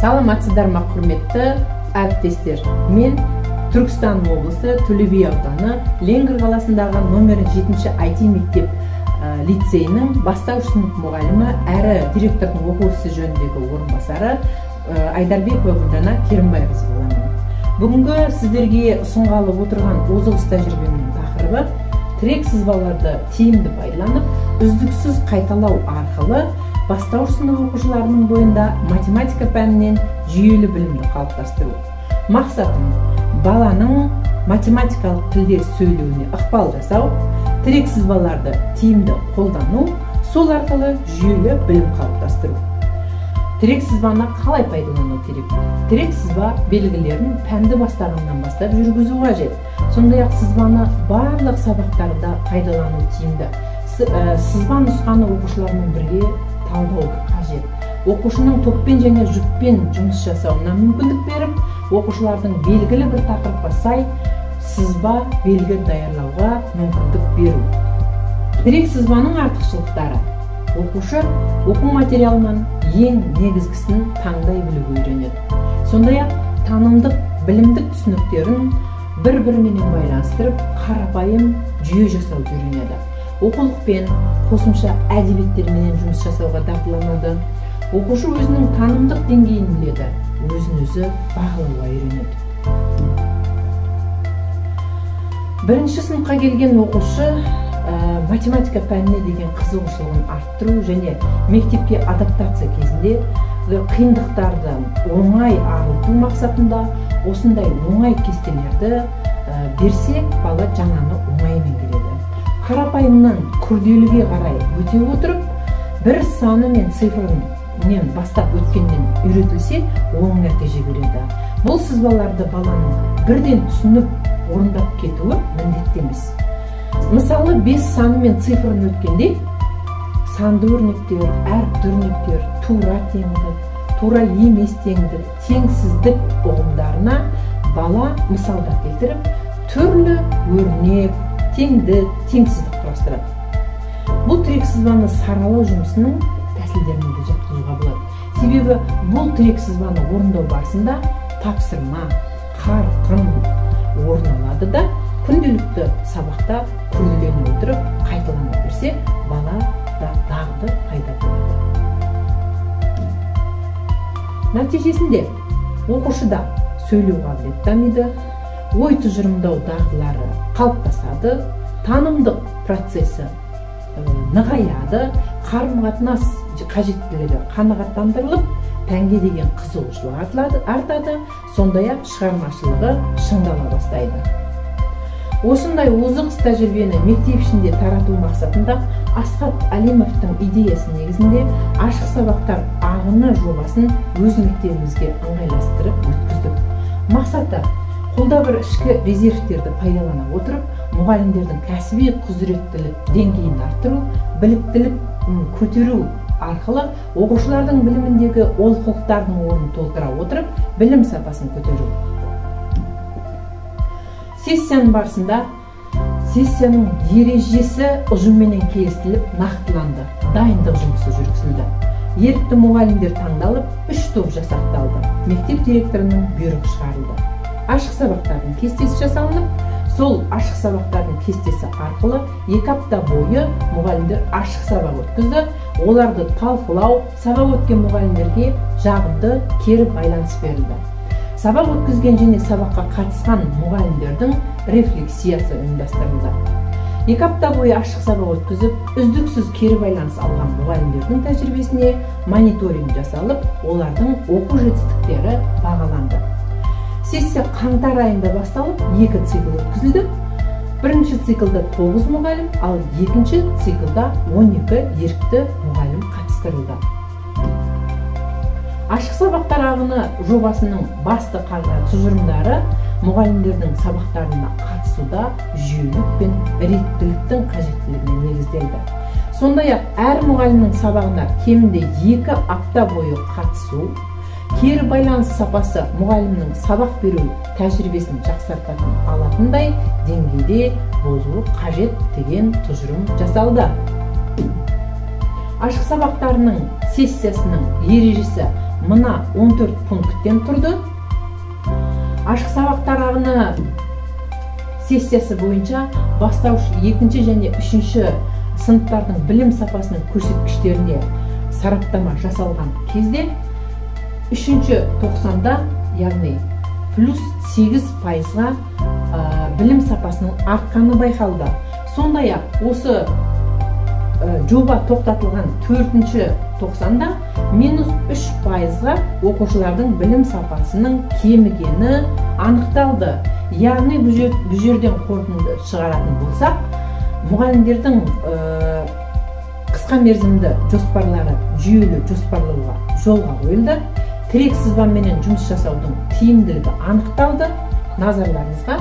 Саламатсыздар ма, құрметті әріптестер. Мен Түркістан облысы Төле би ауданы Ленгір қаласындағы номер 7 IT мектеп лицейінің бастауыш сынып мұғалімі әрі директордың оқу ісі жөніндегі орынбасары Айдарбекова Гүлжана Керімбайқызы боламын. Бүгінгі сіздерге ұсынғалы отырған озық тәжірибемнің тақырыбы тірек сызбаларды тиімді пайдаланып, үздіксіз қайталау арқылы бастауыш сынып оқушыларының бойында математика пәнінен жүйелі білімді қалыптастыру. Мақсатым баланың математикалық тілде сөйлеуіне ықпал жасау, тірек сызбаларды тиімді қолдану, сол арқылы жүйелі білім қалыптастыру. Тірек сызбаны қалай пайдалану керек? Тірек сызба белгілерін пәнді бастағаннан бастап жүргізу қажет. Сондай-ақ сызбаны барлық сабақтарда пайдалану тиімді. Сызба нұсқаны оқушылармен бірге талдау қажет. Оқушының топпен және жүппен жұмыс жасауына мүмкіндік беріп, оқушылардың белгілі бір тақырыпқа сай сызба белгі даярлауға мүмкіндік беру. Тірек сызбаның артықшылықтары: оқушы оқу материалынан ең негізгісін таңдай білуге үйренеді. Сондай-ақ танымдық, білімдік түсініктерін бір-бірімен байланыстырып, қарапайым жүйе жасауды үйренеді. Оқулықпен, қосымша әдебиеттермен жұмыс жасауға дағдыланады. Оқушы өзінің танымдық деңгейін біледі, өзін-өзі бағалауға үйренеді. Бірінші сыныпқа келген оқушы математика пәніне деген қызығушылығын арттыру және мектепке адаптация кезінде қиындықтардан оңай арылту мақсатында осындай оңай кестелерді берсек, бала жаңаны оңаймен келеді. Қарапайымнан күрделіге қарай өте отырып, бір саны мен цифрын бастап өткеннен үйретілсе, оң нәтиже береді. Бұл сызбаларды баланың бірден түсініп орындап кетуі міндетті емес. Мысалы, 5 саны мен цифрын өткенде санды өрнектер, әріпті өрнектер, тура теңдік, тура емес теңдік, теңсіздік ұғымдарына бала мысалдар келтіріп, түрлі өрнек, теңдік, теңсіздік құрастырады. Бұл тірек сызбаны саралау жұмысының тәсілдеріне де жатқызуға болады. Себебі бұл тірек сызбаны орындау барысында тапсырма, қарқын орын алады да, күнделікті сабақта күрделене отырып қайталана берсе, бала да дағды пайда болады. Нәтижесінде оқушыда сөйлеу қабілеті дамиды, ой тұжырымдау дағдылары қалыптасады, танымдық процесі нығаяды, қарым-қатынас қажеттілігі қанағаттандырылып, пәнге деген қызығушылық артады, сондай-ақ шығармашылығы шыңдала бастайды. Осындай озық тәжірибені мектеп ішінде тарату мақсатында Асхат Алимовтың идеясы негізінде ашық сабақтар ағыны жобасын өз мектебімізге ыңғайластырып өткіздік. Мақсаты қолда бір ішкі резервтерді пайдалана отырып, мұғалімдердің кәсіби құзыреттілік деңгейін арттыру, біліктілік көтеру арқылы оқушылардың біліміндегі олқылықтардың орнын толтыра отырып, білім сапасын көтеру. Сессияның барысында сессияның ережесі ұжымменен келісіліп нақтыланды, дайындық жұмысы жүргізілді. Ерікті мұғалімдер таңдалып, 3 топ жасақталды. Мектеп директорының бұйрығы шығарылды. Ашық сабақтардың кестесі жасалынып, сол ашық сабақтардың кестесі арқылы 2 апта бойы мұғалімдер ашық сабақ өткізді. Оларды талқылау, сабақ өткен мұғалімдерге жағымды кері байланыс берілді. Сабақ өткізген және сабаққа қатысқан мұғалімдердің рефлексиясы ұйымдастырылды. 2 апта бойы ашық сабақ өткізіп, үздіксіз кері байланыс алған мұғалімдердің тәжірибесіне мониторинг жасалып, олардың оқу жетістіктері бағаланды. Сессия қаңтар айында басталып, 2 цикл өткізілді. Бірінші циклда 9 мұғалім, ал екінші циклда 12 ерікті мұғалім қатыстырылды. Ашық сабақтар ағыны жобасының басты тұжырымдары мұғалімдердің сабақтарына қатысуда жүйелік пен реттіліктің қажеттілігіне негізделді. Сондай-ақ әр мұғалімнің сабағына кемінде 2 апта бойы қатысу, кері байланыс сапасы мұғалімнің сабақ беру тәжірибесін жақсартатын алатындай деңгейде болуы қажет деген тұжырым жасалды. Ашық сабақтарының сессиясының ережесі мына 14 пункттен тұрды. Ашық сабақтар ағыны сессиясы бойынша бастауыш 2 және 3 сыныптардың білім сапасының көрсеткіштеріне сараптама жасалған кезде 3 тоқсанда, яғни +8%-ға білім сапасының артқаны байқалды. Сондай-ақ осы жоба тоқтатылған 4 тоқсанда -3%-ға оқушылардың білім сапасының кемігені анықталды. Яғни бұл жерден қорытынды шығаратын болсақ, мұғалімдердің қысқа мерзімді жоспарлары жүйелі жоспарлауға жолға қойылды. Тірек сызбаменен жұмыс жасаудың тиімділігі анықталды. Назарларыңызға